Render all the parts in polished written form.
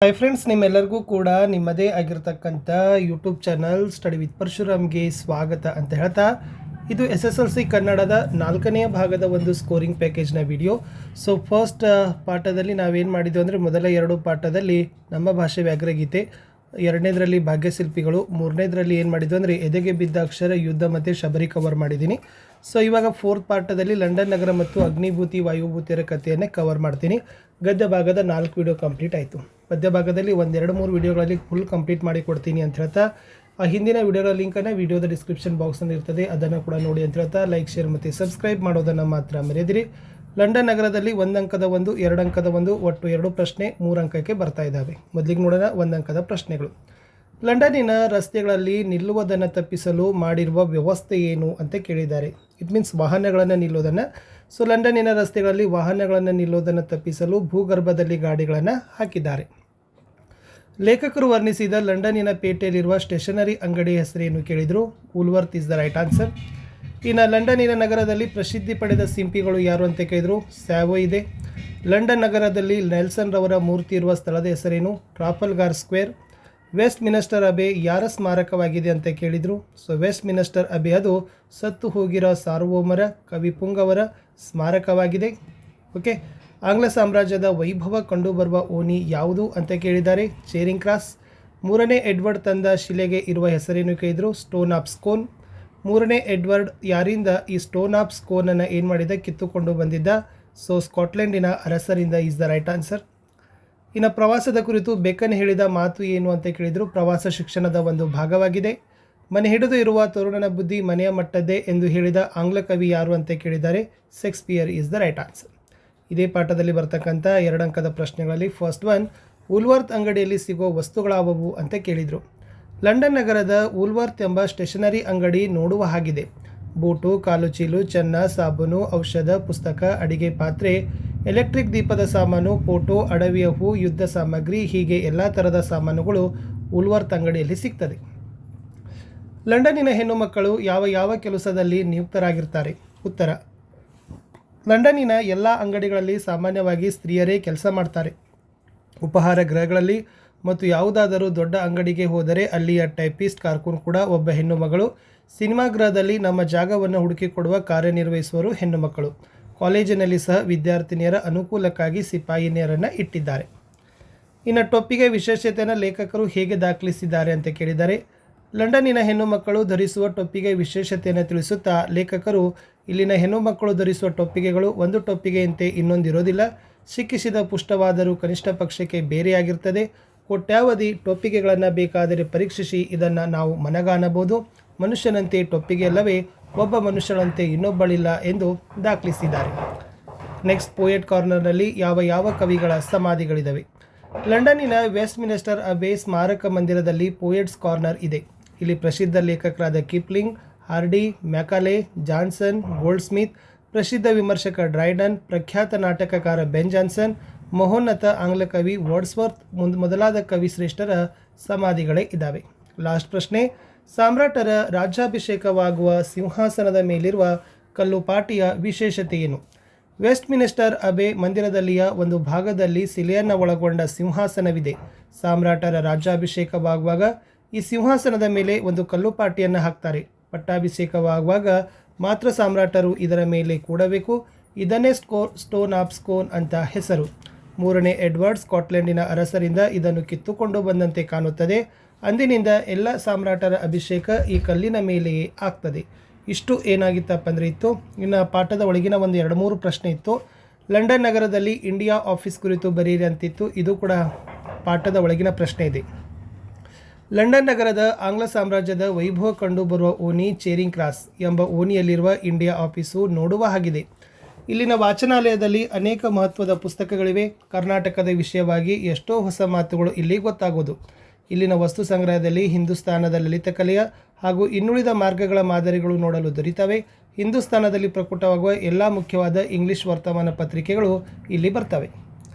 Hi friends, ನಿಮ್ಮೆಲ್ಲರಿಗೂ ಕೂಡ ನಿಮ್ಮದೇ ಆಗಿರ್ತಕ್ಕಂಥ ಯೂಟ್ಯೂಬ್ ಚಾನಲ್ ಸ್ಟಡಿ ವಿತ್ ಪರಶುರಾಮ್ಗೆ ಸ್ವಾಗತ ಅಂತ ಹೇಳ್ತಾ, ಇದು SSLC ಕನ್ನಡದ 4ನೇ ಭಾಗದ ಒಂದು ಸ್ಕೋರಿಂಗ್ ಪ್ಯಾಕೇಜ್ನ ವಿಡಿಯೋ. ಸೊ ಫಸ್ಟ್ ಪಾಠದಲ್ಲಿ ನಾವೇನು ಮಾಡಿದ್ವಿ ಅಂದರೆ, ಮೊದಲ 2 ಪಾಠದಲ್ಲಿ ನಮ್ಮ ಭಾಷೆ ವ್ಯಾಘ್ರಗೀತೆ, 2ನೇದರಲ್ಲಿ ಭಾಗ್ಯಶಿಲ್ಪಿಗಳು, 3ನೇದರಲ್ಲಿ ಏನು ಮಾಡಿದ್ವಿ ಅಂದರೆ ಎದೆಗೆ ಬಿದ್ದ ಅಕ್ಷರ, ಯುದ್ಧ ಮತ್ತು ಶಬರಿ ಕವರ್ ಮಾಡಿದ್ದೀನಿ. ಸೊ ಇವಾಗ 4th ಪಾಠದಲ್ಲಿ ಲಂಡನ್ ನಗರ ಮತ್ತು ಅಗ್ನಿಭೂತಿ ವಾಯುಭೂತಿಯರ ಕಥೆಯನ್ನೇ ಕವರ್ ಮಾಡ್ತೀನಿ. ಗದ್ಯ ಭಾಗದ 4 ವಿಡಿಯೋ ಕಂಪ್ಲೀಟ್ ಆಯಿತು. ಪದ್ಯ ಭಾಗದಲ್ಲಿ 1-2-3 ವಿಡಿಯೋಗಳಲ್ಲಿ ಫುಲ್ ಕಂಪ್ಲೀಟ್ ಮಾಡಿ ಕೊಡ್ತೀನಿ ಅಂತ ಹೇಳ್ತಾ, ಆ ಹಿಂದಿನ ವಿಡಿಯೋದ ಲಿಂಕನ್ನು ವಿಡಿಯೋದ ಡಿಸ್ಕ್ರಿಪ್ಷನ್ ಬಾಕ್ಸ್ನಲ್ಲಿ ಇರ್ತದೆ, ಅದನ್ನು ಕೂಡ ನೋಡಿ ಅಂತ ಹೇಳ್ತಾ, ಲೈಕ್, ಶೇರ್ ಮತ್ತು ಸಬ್ಸ್ಕ್ರೈಬ್ ಮಾಡೋದನ್ನು ಮಾತ್ರ ಮರೆಯದಿರಿ. ಲಂಡನ್ ನಗರದಲ್ಲಿ 1 ಅಂಕದ 1, 2 ಅಂಕದ 1, ಒಟ್ಟು 2 ಪ್ರಶ್ನೆ 3 ಅಂಕಕ್ಕೆ ಬರ್ತಾ ಇದ್ದಾವೆ. ಮೊದಲಿಗೆ ನೋಡೋಣ 1 ಅಂಕದ ಪ್ರಶ್ನೆಗಳು. ಲಂಡನ್ನಿನ ರಸ್ತೆಗಳಲ್ಲಿ ನಿಲ್ಲುವುದನ್ನು ತಪ್ಪಿಸಲು ಮಾಡಿರುವ ವ್ಯವಸ್ಥೆ ಏನು ಅಂತ ಕೇಳಿದ್ದಾರೆ. ಇಟ್ ಮೀನ್ಸ್ ವಾಹನಗಳನ್ನು ನಿಲ್ಲೋದನ್ನು. ಸೊ ಲಂಡನ್ನಿನ ರಸ್ತೆಗಳಲ್ಲಿ ವಾಹನಗಳನ್ನು ನಿಲ್ಲೋದನ್ನು ತಪ್ಪಿಸಲು ಭೂಗರ್ಭದಲ್ಲಿ ಗಾಡಿಗಳನ್ನು ಹಾಕಿದ್ದಾರೆ. ಲೇಖಕರು ವರ್ಣಿಸಿದ ಲಂಡನ್ನಿನ ಪೇಟೆಯಲ್ಲಿರುವ ಸ್ಟೇಷನರಿ ಅಂಗಡಿ ಹೆಸರೇನು ಕೇಳಿದರು. ವೂಲ್ವರ್ತ್ ಇಸ್ ದ ರೈಟ್ ಆನ್ಸರ್. ಇನ್ನು ಲಂಡನ್ನಿನ ನಗರದಲ್ಲಿ ಪ್ರಸಿದ್ಧಿ ಪಡೆದ ಶಿಲ್ಪಿಗಳು ಯಾರು ಅಂತ ಕೇಳಿದರು. ಸ್ಯಾವೋ ಇದೆ. ಲಂಡನ್ ನಗರದಲ್ಲಿ ನೆಲ್ಸನ್ ರವರ ಮೂರ್ತಿ ಇರುವ ಸ್ಥಳದ ಹೆಸರೇನು. ಟ್ರಾಫಲ್ಗಾರ್ ಸ್ಕ್ವೇರ್. ವೆಸ್ಟ್ ಮಿನಿಸ್ಟರ್ ಅಬೆ ಯಾರ ಸ್ಮಾರಕವಾಗಿದೆ ಅಂತ ಕೇಳಿದರು. ಸೊ ವೆಸ್ಟ್ ಮಿನಿಸ್ಟರ್ ಅಬೆ ಅದು ಸತ್ತು ಹೋಗಿರೋ ಸಾರ್ವಭೌಮರ ಕವಿ ಪುಂಗವರ ಸ್ಮಾರಕವಾಗಿದೆ. ಓಕೆ. ಆಂಗ್ಲ ಸಾಮ್ರಾಜ್ಯದ ವೈಭವ ಕಂಡುಬರುವ ಓಣಿ ಯಾವುದು ಅಂತ ಕೇಳಿದ್ದಾರೆ. Charing cross. 3ನೇ ಎಡ್ವರ್ಡ್ ತಂದ ಶಿಲೆಗೆ ಇರುವ ಹೆಸರೇನು ಕೇಳಿದರು. Stone of Scone. 3ನೇ ಎಡ್ವರ್ಡ್ ಯಾರಿಂದ ಈ ಸ್ಟೋನ್ ಆಫ್ ಸ್ಕೋನನ್ನು ಏನು ಮಾಡಿದ, ಕಿತ್ತುಕೊಂಡು ಬಂದಿದ್ದ. ಸೊ ಸ್ಕಾಟ್ಲೆಂಡಿನ ಅರಸರಿಂದ ಇಸ್ ದ ರೈಟ್ ಆನ್ಸರ್. ಇನ್ನು ಪ್ರವಾಸದ ಕುರಿತು ಬೇಕನ್ ಹೇಳಿದ ಮಾತು ಏನು ಅಂತ ಕೇಳಿದರು. ಪ್ರವಾಸ ಶಿಕ್ಷಣದ ಒಂದು ಭಾಗವಾಗಿದೆ. ಮನೆ ಹಿಡಿದು ಇರುವ ತರುಣನ ಬುದ್ಧಿ ಮನೆಯ ಮಟ್ಟದ್ದೇ ಎಂದು ಹೇಳಿದ ಆಂಗ್ಲ ಕವಿ ಯಾರು ಅಂತ ಕೇಳಿದ್ದಾರೆ. Shakespeare is the right answer. ಇದೇ ಪಾಠದಲ್ಲಿ ಬರ್ತಕ್ಕಂಥ 2 ಅಂಕದ ಪ್ರಶ್ನೆಗಳಲ್ಲಿ ಫಸ್ಟ್ ಒನ್, ವೂಲ್ವರ್ತ್ ಅಂಗಡಿಯಲ್ಲಿ ಸಿಗೋ ವಸ್ತುಗಳಾವವು ಅಂತ ಕೇಳಿದರು. ಲಂಡನ್ ನಗರದ ವೂಲ್ವರ್ತ್ ಎಂಬ ಸ್ಟೇಷನರಿ ಅಂಗಡಿ ನೋಡುವ ಹಾಗಿದೆ. ಬೂಟು, ಕಾಲು ಚೀಲು, ಚೆನ್ನ, ಸಾಬೂನು, ಔಷಧ, ಪುಸ್ತಕ, ಅಡಿಗೆ ಪಾತ್ರೆ, ಎಲೆಕ್ಟ್ರಿಕ್ ದೀಪದ ಸಾಮಾನು, ಫೋಟೋ, ಅಡವಿಯ ಹೂ, ಯುದ್ಧ ಸಾಮಗ್ರಿ, ಹೀಗೆ ಎಲ್ಲ ಥರದ ಸಾಮಾನುಗಳು ವೂಲ್ವರ್ತ್ ಅಂಗಡಿಯಲ್ಲಿ ಸಿಗ್ತದೆ. ಲಂಡನ್ನಿನ ಹೆಣ್ಣು ಮಕ್ಕಳು ಯಾವ ಯಾವ ಕೆಲಸದಲ್ಲಿ ನಿಯುಕ್ತರಾಗಿರ್ತಾರೆ. ಉತ್ತರ, ಲಂಡನ್ನಿನ ಎಲ್ಲ ಅಂಗಡಿಗಳಲ್ಲಿ ಸಾಮಾನ್ಯವಾಗಿ ಸ್ತ್ರೀಯರೇ ಕೆಲಸ ಮಾಡ್ತಾರೆ. ಉಪಹಾರ ಗೃಹಗಳಲ್ಲಿ ಮತ್ತು ಯಾವುದಾದರೂ ದೊಡ್ಡ ಅಂಗಡಿಗೆ ಹೋದರೆ ಅಲ್ಲಿಯ ಟೈಪಿಸ್ಟ್, ಕಾರ್ಕೂನ್ ಕೂಡ ಒಬ್ಬ ಹೆಣ್ಣು ಮಗಳು. ಸಿನಿಮಾ ಗೃಹದಲ್ಲಿ ನಮ್ಮ ಜಾಗವನ್ನು ಹುಡುಕಿಕೊಡುವ ಕಾರ್ಯನಿರ್ವಹಿಸುವರು ಹೆಣ್ಣು ಮಕ್ಕಳು. ಕಾಲೇಜಿನಲ್ಲಿ ಸಹ ವಿದ್ಯಾರ್ಥಿನಿಯರ ಅನುಕೂಲಕ್ಕಾಗಿ ಸಿಪಾಯಿನಿಯರನ್ನು ಇಟ್ಟಿದ್ದಾರೆ. ಇನ್ನು ಟೊಪ್ಪಿಗೆ ವಿಶೇಷತೆಯನ್ನು ಲೇಖಕರು ಹೇಗೆ ದಾಖಲಿಸಿದ್ದಾರೆ ಅಂತ ಕೇಳಿದ್ದಾರೆ. ಲಂಡನ್ನಿನ ಹೆಣ್ಣು ಮಕ್ಕಳು ಧರಿಸುವ ಟೊಪ್ಪಿಗೆ ವಿಶೇಷತೆಯನ್ನು ತಿಳಿಸುತ್ತಾ ಲೇಖಕರು, ಇಲ್ಲಿನ ಹೆಣ್ಣು ಮಕ್ಕಳು ಧರಿಸುವ ಟೊಪ್ಪಿಗೆಗಳು ಒಂದು ಟೊಪ್ಪಿಗೆಯಂತೆ ಇನ್ನೊಂದಿರೋದಿಲ್ಲ. ಸಿಕ್ಕಿಸಿದ ಪುಷ್ಟವಾದರೂ ಕನಿಷ್ಠ ಪಕ್ಷಕ್ಕೆ ಬೇರೆಯಾಗಿರ್ತದೆ. ಕೋಟ್ಯಾವಧಿ ಟೊಪ್ಪಿಗೆಗಳನ್ನು ಬೇಕಾದರೆ ಪರೀಕ್ಷಿಸಿ ಇದನ್ನು ನಾವು ಮನಗಾಣಬಹುದು. ಮನುಷ್ಯನಂತೆ ಟೊಪ್ಪಿಗೆ ಅಲ್ಲವೇ, ಒಬ್ಬ ಮನುಷ್ಯನಂತೆ ಇನ್ನೊಬ್ಬಳಿಲ್ಲ ಎಂದು ದಾಖಲಿಸಿದ್ದಾರೆ. ನೆಕ್ಸ್ಟ್, ಪೋಯೆಟ್ ಕಾರ್ನರ್ನಲ್ಲಿ ಯಾವ ಯಾವ ಕವಿಗಳ ಸಮಾಧಿಗಳಿದ್ದಾವೆ. ಲಂಡನ್ನಿನ ವೆಸ್ಟ್ ಮಿನಿಸ್ಟರ್ ಅಬೆ ಸ್ಮಾರಕ ಮಂದಿರದಲ್ಲಿ ಪೋಯೆಟ್ಸ್ ಕಾರ್ನರ್ ಇದೆ. ಇಲ್ಲಿ ಪ್ರಸಿದ್ಧ ಲೇಖಕರಾದ Kipling, Hardy, Macaulay, Johnson, Goldsmith, ಪ್ರಸಿದ್ಧ ವಿಮರ್ಶಕ ಡ್ರೈಡನ್, ಪ್ರಖ್ಯಾತ ನಾಟಕಕಾರ ಬೆನ್ ಜಾನ್ಸನ್, ಮಹೋನ್ನತ ಆಂಗ್ಲ ಕವಿ ವರ್ಡ್ಸ್ವರ್ತ್ ಮೊದಲಾದ ಕವಿ ಶ್ರೇಷ್ಠರ ಸಮಾಧಿಗಳೇ ಇದ್ದಾವೆ. ಲಾಸ್ಟ್ ಪ್ರಶ್ನೆ, ಸಾಮ್ರಾಟರ ರಾಜ್ಯಾಭಿಷೇಕವಾಗುವ ಸಿಂಹಾಸನದ ಮೇಲಿರುವ ಕಲ್ಲುಪಾಟಿಯ ವಿಶೇಷತೆ ಏನು. ವೆಸ್ಟ್ ಮಿನಿಸ್ಟರ್ ಅಬೆ ಮಂದಿರದಲ್ಲಿಯ ಒಂದು ಭಾಗದಲ್ಲಿ ಶಿಲೆಯನ್ನು ಒಳಗೊಂಡ ಸಿಂಹಾಸನವಿದೆ. ಸಾಮ್ರಾಟರ ರಾಜ್ಯಾಭಿಷೇಕವಾಗುವಾಗ ಈ ಸಿಂಹಾಸನದ ಮೇಲೆ ಒಂದು ಕಲ್ಲುಪಾಟಿಯನ್ನು ಹಾಕ್ತಾರೆ. ಪಟ್ಟಾಭಿಷೇಕವಾಗುವಾಗ ಮಾತ್ರ ಸಾಮ್ರಾಟರು ಇದರ ಮೇಲೆ ಕೂಡಬೇಕು. ಇದನ್ನೇ ಸ್ಟೋನ್ ಆಫ್ ಸ್ಕೋನ್ ಅಂತ ಹೆಸರು. 3ನೇ ಎಡ್ವರ್ಡ್ ಸ್ಕಾಟ್ಲೆಂಡಿನ ಅರಸರಿಂದ ಇದನ್ನು ಕಿತ್ತುಕೊಂಡು ಬಂದಂತೆ ಕಾಣುತ್ತದೆ. ಅಂದಿನಿಂದ ಎಲ್ಲ ಸಾಮ್ರಾಟರ ಅಭಿಷೇಕ ಈ ಕಲ್ಲಿನ ಮೇಲೆಯೇ ಆಗ್ತದೆ. ಇಷ್ಟು ಏನಾಗಿತ್ತಪ್ಪ ಅಂದರೆ ಇತ್ತು. ಇನ್ನು ಪಾಠದ ಒಳಗಿನ ಒಂದು 2-3 ಪ್ರಶ್ನೆ ಇತ್ತು. ಲಂಡನ್ ನಗರದಲ್ಲಿ ಇಂಡಿಯಾ ಆಫೀಸ್ ಕುರಿತು ಬರೀರಿ ಅಂತಿತ್ತು. ಇದು ಕೂಡ ಪಾಠದ ಒಳಗಿನ ಪ್ರಶ್ನೆ ಇದೆ. ಲಂಡನ್ ನಗರದ ಆಂಗ್ಲ ಸಾಮ್ರಾಜ್ಯದ ವೈಭವ ಕಂಡುಬರುವ ಓಣಿ ಚೇರಿಂಗ್ ಕ್ರಾಸ್ ಎಂಬ ಓಣಿಯಲ್ಲಿರುವ ಇಂಡಿಯಾ ಆಫೀಸು ನೋಡುವ ಹಾಗಿದೆ. ಇಲ್ಲಿನ ವಾಚನಾಲಯದಲ್ಲಿ ಅನೇಕ ಮಹತ್ವದ ಪುಸ್ತಕಗಳಿವೆ. ಕರ್ನಾಟಕದ ವಿಷಯವಾಗಿ ಎಷ್ಟೋ ಹೊಸ ಮಾತುಗಳು ಇಲ್ಲಿ ಗೊತ್ತಾಗೋದು. ಇಲ್ಲಿನ ವಸ್ತು ಸಂಗ್ರಹದಲ್ಲಿ ಹಿಂದೂಸ್ತಾನದ ಲಲಿತಕಲೆಯ ಹಾಗೂ ಇನ್ನುಳಿದ ಮಾರ್ಗಗಳ ಮಾದರಿಗಳು ನೋಡಲು ದೊರೀತವೆ. ಹಿಂದೂಸ್ತಾನದಲ್ಲಿ ಪ್ರಕಟವಾಗುವ ಎಲ್ಲ ಮುಖ್ಯವಾದ ಇಂಗ್ಲಿಷ್ ವರ್ತಮಾನ ಪತ್ರಿಕೆಗಳು ಇಲ್ಲಿ ಬರ್ತವೆ.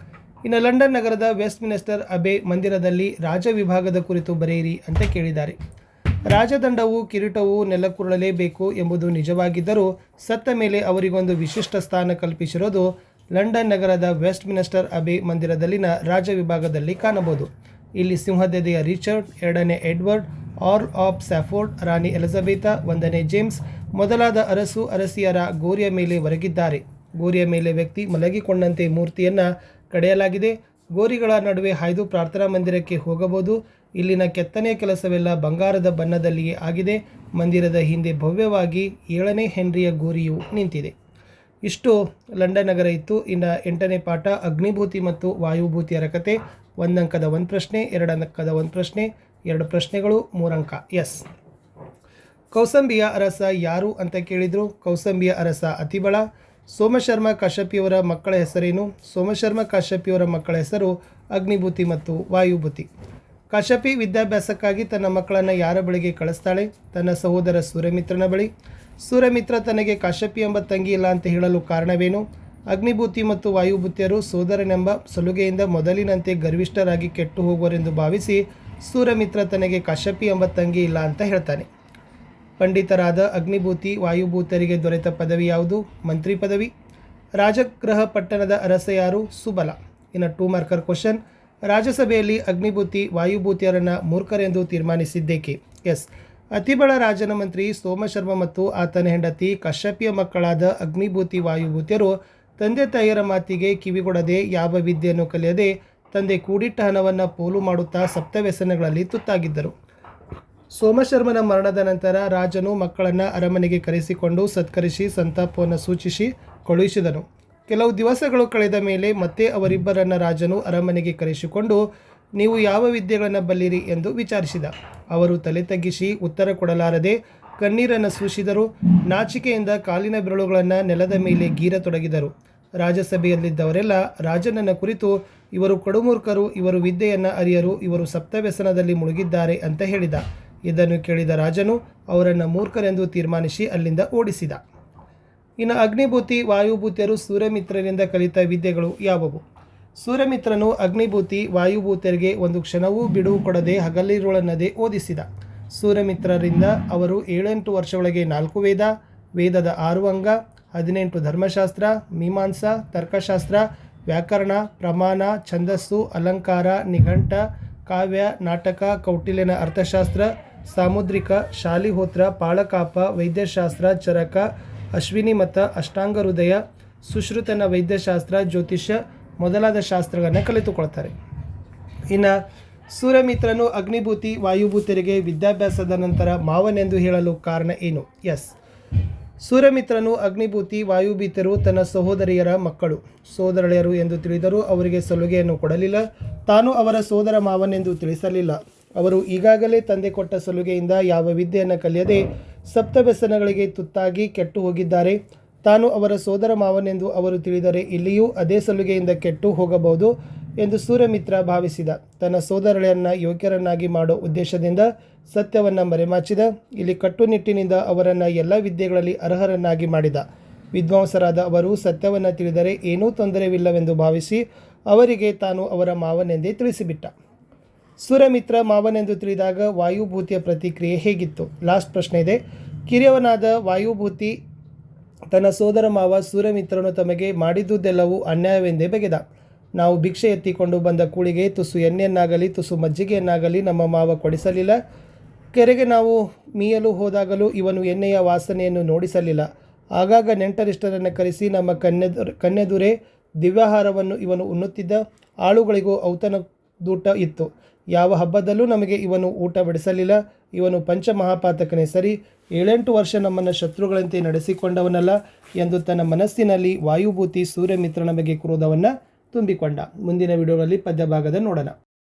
ಇನ್ನು ಲಂಡನ್ ನಗರದ ವೆಸ್ಟ್ ಮಿನಿಸ್ಟರ್ ಅಬೆ ಮಂದಿರದಲ್ಲಿ ರಾಜ ವಿಭಾಗದ ಕುರಿತು ಬರೆಯಿರಿ ಅಂತ ಕೇಳಿದ್ದಾರೆ. ರಾಜದಂಡವು ಕಿರೀಟವು ನೆಲಕ್ಕುರುಳಲೇಬೇಕು ಎಂಬುದು ನಿಜವಾಗಿದ್ದರೂ ಸತ್ತ ಮೇಲೆ ಅವರಿಗೊಂದು ವಿಶಿಷ್ಟ ಸ್ಥಾನ ಕಲ್ಪಿಸಿರೋದು ಲಂಡನ್ ನಗರದ ವೆಸ್ಟ್ ಮಿನಿಸ್ಟರ್ ಅಬೆ ಮಂದಿರದಲ್ಲಿನ ರಾಜ ವಿಭಾಗದಲ್ಲಿ ಕಾಣಬಹುದು. ಇಲ್ಲಿ ಸಿಂಹದೆದೆಯ ರಿಚರ್ಡ್, 2ನೇ ಎಡ್ವರ್ಡ್, ಆರ್ಲ್ ಆಫ್ ಸ್ಯಾಫೋರ್ಡ್, ರಾಣಿ ಎಲಿಜಬೆತಾ, 1ನೇ ಜೇಮ್ಸ್ ಮೊದಲಾದ ಅರಸು ಅರಸಿಯರ ಗೋರಿಯ ಮೇಲೆ ಒರಗಿದ್ದಾರೆ. ಗೋರಿಯ ಮೇಲೆ ವ್ಯಕ್ತಿ ಮಲಗಿಕೊಂಡಂತೆ ಮೂರ್ತಿಯನ್ನು ಕಡೆಯಲಾಗಿದೆ. ಗೋರಿಗಳ ನಡುವೆ ಹಾಯ್ದು ಪ್ರಾರ್ಥನಾ ಮಂದಿರಕ್ಕೆ ಹೋಗಬಹುದು. ಇಲ್ಲಿನ ಕೆತ್ತನೆಯ ಕೆಲಸವೆಲ್ಲ ಬಂಗಾರದ ಬಣ್ಣದಲ್ಲಿಯೇ ಆಗಿದೆ. ಮಂದಿರದ ಹಿಂದೆ ಭವ್ಯವಾಗಿ 7ನೇ ಹೆನ್ರಿಯ ಗೋರಿಯು ನಿಂತಿದೆ. ಇಷ್ಟು ಲಂಡನ್ ನಗರ ಇತ್ತು. ಇನ್ನು 8ನೇ ಪಾಠ ಅಗ್ನಿಭೂತಿ ಮತ್ತು ವಾಯುಭೂತಿಯರ ಕತೆ. 1 ಅಂಕದ 1 ಪ್ರಶ್ನೆ, 2 ಅಂಕದ 1 ಪ್ರಶ್ನೆ, 2 ಪ್ರಶ್ನೆಗಳು, 3 ಅಂಕ. ಎಸ್. ಕೌಸಂಬಿಯ ಅರಸ ಯಾರು ಅಂತ ಕೇಳಿದರು. ಕೌಸಂಬಿಯ ಅರಸ ಅತಿಬಳ. ಸೋಮಶರ್ಮ ಕಾಶ್ಯಪಿಯವರ ಮಕ್ಕಳ ಹೆಸರೇನು? ಸೋಮಶರ್ಮ ಕಾಶ್ಯಪಿಯವರ ಮಕ್ಕಳ ಹೆಸರು ಅಗ್ನಿಭೂತಿ ಮತ್ತು ವಾಯುಭೂತಿ. ಕಾಶ್ಯಪಿ ವಿದ್ಯಾಭ್ಯಾಸಕ್ಕಾಗಿ ತನ್ನ ಮಕ್ಕಳನ್ನು ಯಾರ ಬಳಿಗೆ ಕಳಿಸ್ತಾಳೆ? ತನ್ನ ಸಹೋದರ ಸೂರ್ಯಮಿತ್ರನ ಬಳಿ. ಸೂರ್ಯಮಿತ್ರ ತನಗೆ ಕಾಶ್ಯಪಿ ಎಂಬ ತಂಗಿ ಇಲ್ಲ ಅಂತ ಹೇಳಲು ಕಾರಣವೇನು? ಅಗ್ನಿಭೂತಿ ಮತ್ತು ವಾಯುಭೂತಿಯರು ಸೋದರನೆಂಬ ಸಲುಗೆಯಿಂದ ಮೊದಲಿನಂತೆ ಗರ್ವಿಷ್ಠರಾಗಿ ಕೆಟ್ಟು ಹೋಗುವರೆಂದು ಭಾವಿಸಿ ಸೂರ್ಯಮಿತ್ರ ತನಗೆ ಕಾಶ್ಯಪಿ ಎಂಬ ತಂಗಿ ಇಲ್ಲ ಅಂತ ಹೇಳ್ತಾನೆ. ಪಂಡಿತರಾದ ಅಗ್ನಿಭೂತಿ ವಾಯುಭೂತರಿಗೆ ದೊರೆತ ಪದವಿ ಯಾವುದು? ಮಂತ್ರಿ ಪದವಿ. ರಾಜಗೃಹ ಪಟ್ಟಣದ ಅರಸ ಯಾರು? ಸುಬಲ. ಇನ್ನು 2 ಮಾರ್ಕರ್ ಕ್ವಶನ್. ರಾಜ್ಯಸಭೆಯಲ್ಲಿ ಅಗ್ನಿಭೂತಿ ವಾಯುಭೂತಿಯರನ್ನು ಮೂರ್ಖರೆಂದು ತೀರ್ಮಾನಿಸಿದ್ದೇಕೆ? ಎಸ್. ಅತಿಬಳ ರಾಜನ ಮಂತ್ರಿ ಸೋಮಶರ್ಮ ಮತ್ತು ಆತನ ಹೆಂಡತಿ ಕಾಶ್ಯಪಿಯ ಮಕ್ಕಳಾದ ಅಗ್ನಿಭೂತಿ ವಾಯುಭೂತಿಯರು ತಂದೆ ತಾಯಿಯರ ಮಾತಿಗೆ ಕಿವಿಗೊಡದೆ ಯಾವ ವಿದ್ಯೆಯನ್ನು ಕಲಿಯದೆ ತಂದೆ ಕೂಡಿಟ್ಟ ಹಣವನ್ನು ಪೋಲು ಮಾಡುತ್ತಾ ಸಪ್ತವ್ಯಸನಗಳಲ್ಲಿ ತುತ್ತಾಗಿದ್ದರು. ಸೋಮಶರ್ಮನ ಮರಣದ ನಂತರ ರಾಜನು ಮಕ್ಕಳನ್ನು ಅರಮನೆಗೆ ಕರೆಸಿಕೊಂಡು ಸತ್ಕರಿಸಿ ಸಂತಾಪವನ್ನು ಸೂಚಿಸಿ ಕಳುಹಿಸಿದನು. ಕೆಲವು ದಿವಸಗಳು ಕಳೆದ ಮೇಲೆ ಮತ್ತೆ ಅವರಿಬ್ಬರನ್ನು ರಾಜನು ಅರಮನೆಗೆ ಕರೆಸಿಕೊಂಡು ನೀವು ಯಾವ ವಿದ್ಯೆಗಳನ್ನು ಬಲ್ಲಿರಿ ಎಂದು ವಿಚಾರಿಸಿದ. ಅವರು ತಲೆ ತಗ್ಗಿಸಿ ಉತ್ತರ ಕೊಡಲಾರದೆ ಕಣ್ಣೀರನ್ನು ಸೂಸಿದರು. ನಾಚಿಕೆಯಿಂದ ಕಾಲಿನ ಬೆರಳುಗಳನ್ನು ನೆಲದ ಮೇಲೆ ಗೀರತೊಡಗಿದರು. ರಾಜಸಭೆಯಲ್ಲಿದ್ದವರೆಲ್ಲ ರಾಜನನ್ನ ಕುರಿತು ಇವರು ಕಡುಮೂರ್ಖರು, ಇವರು ವಿದ್ಯೆಯನ್ನು ಅರಿಯರು, ಇವರು ಸಪ್ತವ್ಯಸನದಲ್ಲಿ ಮುಳುಗಿದ್ದಾರೆ ಅಂತ ಹೇಳಿದ. ಇದನ್ನು ಕೇಳಿದ ರಾಜನು ಅವರನ್ನು ಮೂರ್ಖರೆಂದು ತೀರ್ಮಾನಿಸಿ ಅಲ್ಲಿಂದ ಓಡಿಸಿದ. ಇನ್ನು ಅಗ್ನಿಭೂತಿ ವಾಯುಭೂತಿಯರು ಸೂರ್ಯಮಿತ್ರರಿಂದ ಕಲಿತ ವಿದ್ಯೆಗಳು ಯಾವುವು? ಸೂರ್ಯಮಿತ್ರನು ಅಗ್ನಿಭೂತಿ ವಾಯುಭೂತಿಯರಿಗೆ ಒಂದು ಕ್ಷಣವೂ ಬಿಡುವು ಕೊಡದೆ ಹಗಲಿರುಳನ್ನದೇ ಓದಿಸಿದ. ಸೂರ್ಯಮಿತ್ರರಿಂದ ಅವರು 7-8 ವರ್ಷದೊಳಗೆ 4 ವೇದ, ವೇದದ 6 ಅಂಗ, 18 ಧರ್ಮಶಾಸ್ತ್ರ, ಮೀಮಾಂಸಾ, ತರ್ಕಶಾಸ್ತ್ರ, ವ್ಯಾಕರಣ, ಪ್ರಮಾಣ, ಛಂದಸ್ಸು, ಅಲಂಕಾರ, ನಿಘಂಟ, ಕಾವ್ಯ, ನಾಟಕ, ಕೌಟಿಲ್ಯನ ಅರ್ಥಶಾಸ್ತ್ರ, ಸಾಮುದ್ರಿಕ, ಶಾಲಿಹೋತ್ರ, ಪಾಳಕಾಪ, ವೈದ್ಯಶಾಸ್ತ್ರ, ಚರಕ, ಅಶ್ವಿನಿ ಮತ, ಅಷ್ಟಾಂಗ ಹೃದಯ, ಸುಶ್ರುತನ ವೈದ್ಯಶಾಸ್ತ್ರ, ಜ್ಯೋತಿಷ್ಯ ಮೊದಲಾದ ಶಾಸ್ತ್ರಗಳನ್ನು ಕಲಿತುಕೊಳ್ತಾರೆ. ಇನ್ನು ಸೂರ್ಯಮಿತ್ರನು ಅಗ್ನಿಭೂತಿ ವಾಯುಭೂತಿಯರಿಗೆ ವಿದ್ಯಾಭ್ಯಾಸದ ನಂತರ ಮಾವನೆಂದು ಹೇಳಲು ಕಾರಣ ಏನು? ಎಸ್. ಸೂರ್ಯಮಿತ್ರನು ಅಗ್ನಿಭೂತಿ ವಾಯುಭೂತಿಯರು ತನ್ನ ಸಹೋದರಿಯರ ಮಕ್ಕಳು, ಸೋದರಳೆಯರು ಎಂದು ತಿಳಿದರೂ ಅವರಿಗೆ ಸಲುಗೆಯನ್ನು ಕೊಡಲಿಲ್ಲ. ತಾನು ಅವರ ಸೋದರ ಮಾವನೆಂದು ತಿಳಿಸಲಿಲ್ಲ. ಅವರು ಈಗಾಗಲೇ ತಂದೆ ಕೊಟ್ಟ ಸಲುಗೆಯಿಂದ ಯಾವ ವಿದ್ಯೆಯನ್ನು ಕಲಿಯದೆ ಸಪ್ತವ್ಯಸನಗಳಿಗೆ ತುತ್ತಾಗಿ ಕೆಟ್ಟು ಹೋಗಿದ್ದಾರೆ. ತಾನು ಅವರ ಸೋದರ ಮಾವನೆಂದು ಅವರು ತಿಳಿದರೆ ಇಲ್ಲಿಯೂ ಅದೇ ಸಲುಗೆಯಿಂದ ಕೆಟ್ಟು ಹೋಗಬಹುದು ಎಂದು ಸೂರ್ಯಮಿತ್ರ ಭಾವಿಸಿದ. ತನ್ನ ಸೋದರಳೆಯನ್ನು ಯೋಗ್ಯರನ್ನಾಗಿ ಮಾಡೋ ಉದ್ದೇಶದಿಂದ ಸತ್ಯವನ್ನು ಮರೆಮಾಚಿದ. ಇಲ್ಲಿ ಕಟ್ಟುನಿಟ್ಟಿನಿಂದ ಅವರನ್ನು ಎಲ್ಲ ವಿದ್ಯೆಗಳಲ್ಲಿ ಅರ್ಹರನ್ನಾಗಿ ಮಾಡಿದ. ವಿದ್ವಾಂಸರಾದ ಅವರು ಸತ್ಯವನ್ನು ತಿಳಿದರೆ ಏನೂ ತೊಂದರೆವಿಲ್ಲವೆಂದು ಭಾವಿಸಿ ಅವರಿಗೆ ತಾನು ಅವರ ಮಾವನೆಂದೇ ತಿಳಿಸಿಬಿಟ್ಟ. ಸೂರ್ಯಮಿತ್ರ ಮಾವನೆಂದು ತಿಳಿದಾಗ ವಾಯುಭೂತಿಯ ಪ್ರತಿಕ್ರಿಯೆ ಹೇಗಿತ್ತು? ಲಾಸ್ಟ್ ಪ್ರಶ್ನೆ ಇದೆ. ಕಿರಿಯವನಾದ ವಾಯುಭೂತಿ ತನ್ನ ಸೋದರ ಮಾವ ಸೂರ್ಯಮಿತ್ರನು ತಮಗೆ ಮಾಡಿದ್ದುದೆಲ್ಲವೂ ಅನ್ಯಾಯವೆಂದೇ ಬಗೆದ. ನಾವು ಭಿಕ್ಷೆ ಎತ್ತಿಕೊಂಡು ಬಂದ ಕೂಳಿಗೆ ತುಸು ಎಣ್ಣೆಯನ್ನಾಗಲಿ ತುಸು ಮಜ್ಜಿಗೆಯನ್ನಾಗಲಿ ನಮ್ಮ ಮಾವ ಕೊಡಿಸಲಿಲ್ಲ. ಕೆರೆಗೆ ನಾವು ಮೀಯಲು ಹೋದಾಗಲೂ ಇವನು ಎಣ್ಣೆಯ ವಾಸನೆಯನ್ನು ನೋಡಿಸಲಿಲ್ಲ. ಆಗಾಗ ನೆಂಟರಿಷ್ಟರನ್ನು ಕರೆಸಿ ನಮ್ಮ ಕನ್ನೆದುರೇ ದಿವ್ಯಾಹಾರವನ್ನು ಇವನು ಉಣ್ಣುತ್ತಿದ್ದ. ಆಳುಗಳಿಗೂ ಔತಣದೂಟ ಇತ್ತು. ಯಾವ ಹಬ್ಬದಲ್ಲೂ ನಮಗೆ ಇವನು ಊಟ ಬಡಿಸಲಿಲ್ಲ. ಇವನು ಪಂಚಮಹಾಪಾತಕನೇ ಸರಿ. 7-8 ವರ್ಷ ನಮ್ಮನ್ನು ಶತ್ರುಗಳಂತೆ ನಡೆಸಿಕೊಂಡವನಲ್ಲ ಎಂದು ತನ್ನ ಮನಸ್ಸಿನಲ್ಲಿ ವಾಯುಭೂತಿ ಸೂರ್ಯಮಿತ್ರನ ಬಗ್ಗೆ ಕ್ರೋಧವನ್ನು ತುಂಬಿಕೊಂಡ. ಮುಂದಿನ ವಿಡಿಯೋಗಳಲ್ಲಿ ಪದ್ಯ ಭಾಗದ ನೋಡೋಣ.